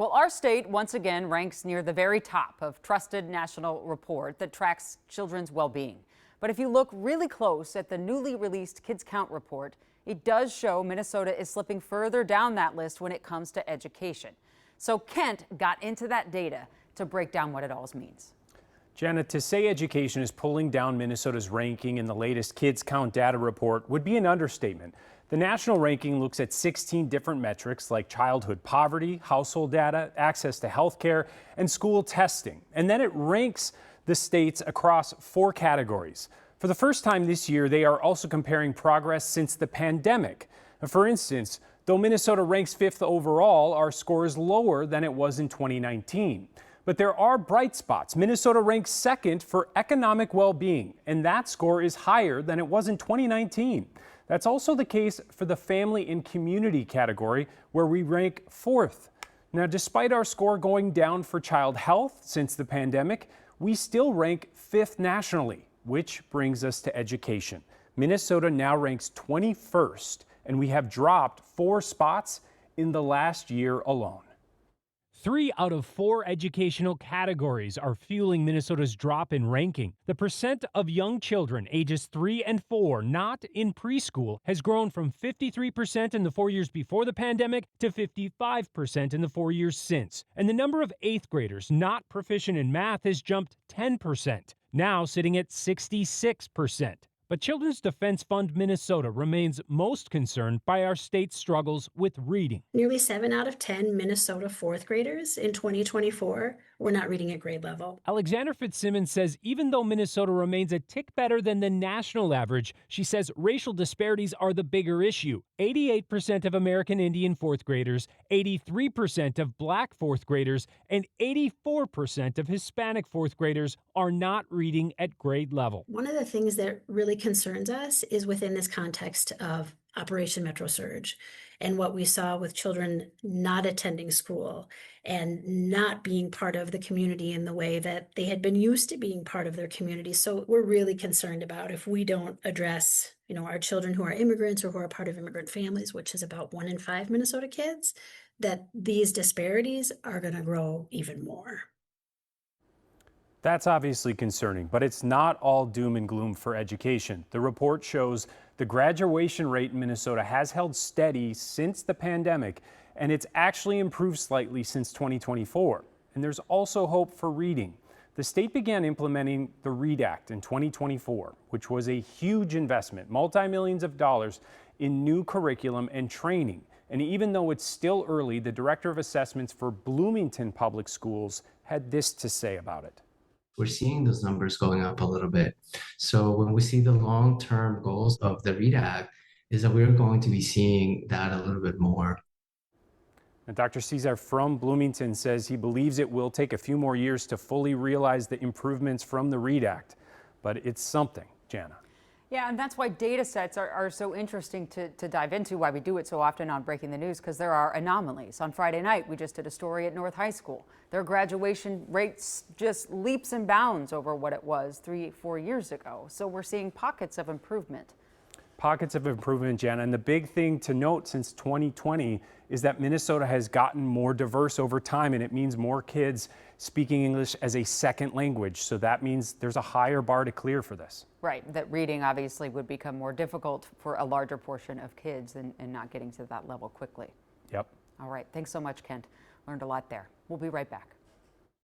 Well, our state once again ranks near the very top of trusted national report that tracks children's well-being. But if you look really close at the newly released Kids Count report, it does show Minnesota is slipping further down that list when it comes to education. So Kent got into that data to break down what it all means. Jana, to say education is pulling down Minnesota's ranking in the latest Kids Count data report would be an understatement. The national ranking looks at 16 different metrics like childhood poverty, household data, access to health care, and school testing. And then it ranks the states across 4 categories. For the first time this year, they are also comparing progress since the pandemic. For instance, though Minnesota ranks 5th overall, our score is lower than it was in 2019. But there are bright spots. Minnesota ranks 2nd for economic well-being, and that score is higher than it was in 2019. That's also the case for the family and community category, where we rank 4th. Now, despite our score going down for child health since the pandemic, we still rank 5th nationally, which brings us to education. Minnesota now ranks 21st, and we have dropped 4 spots in the last year alone. 3 out of 4 educational categories are fueling Minnesota's drop in ranking. The percent of young children ages 3 and 4 not in preschool has grown from 53% in the 4 years before the pandemic to 55% in the 4 years since. And the number of 8th graders not proficient in math has jumped 10%, now sitting at 66%. But Children's Defense Fund Minnesota remains most concerned by our state's struggles with reading. Nearly 7 out of 10 Minnesota 4th graders in 2024 were not reading at grade level. Alexander Fitzsimmons says even though Minnesota remains a tick better than the national average, she says racial disparities are the bigger issue. 88% of American Indian 4th graders, 83% of Black 4th graders, and 84% of Hispanic 4th graders are not reading at grade level. One of the things that really concerns us is within this context of Operation Metro Surge and what we saw with children not attending school and not being part of the community in the way that they had been used to being part of their community. So we're really concerned about if we don't address, our children who are immigrants or who are part of immigrant families, which is about 1 in 5 Minnesota kids, that these disparities are going to grow even more. That's obviously concerning, but it's not all doom and gloom for education. The report shows the graduation rate in Minnesota has held steady since the pandemic, and it's actually improved slightly since 2024. And there's also hope for reading. The state began implementing the READ Act in 2024, which was a huge investment, multi-millions of dollars in new curriculum and training. And even though it's still early, the director of assessments for Bloomington Public Schools had this to say about it. We're seeing those numbers going up a little bit. So when we see the long-term goals of the READ Act, is that we're going to be seeing that a little bit more. And Dr. Cesar from Bloomington says he believes it will take a few more years to fully realize the improvements from the READ Act, but it's something, Jana. Yeah, and that's why data sets are so interesting to dive into, why we do it so often on Breaking the News, because there are anomalies. On Friday night, we just did a story at North High School. Their graduation rates just leaps and bounds over what it was 3-4 years ago. So we're seeing pockets of improvement. Pockets of improvement, Jana. And the big thing to note since 2020 is that Minnesota has gotten more diverse over time, and it means more kids speaking English as a second language. So that means there's a higher bar to clear for this. Right, that reading obviously would become more difficult for a larger portion of kids and not getting to that level quickly. Yep. All right, thanks so much, Kent. Learned a lot there. We'll be right back.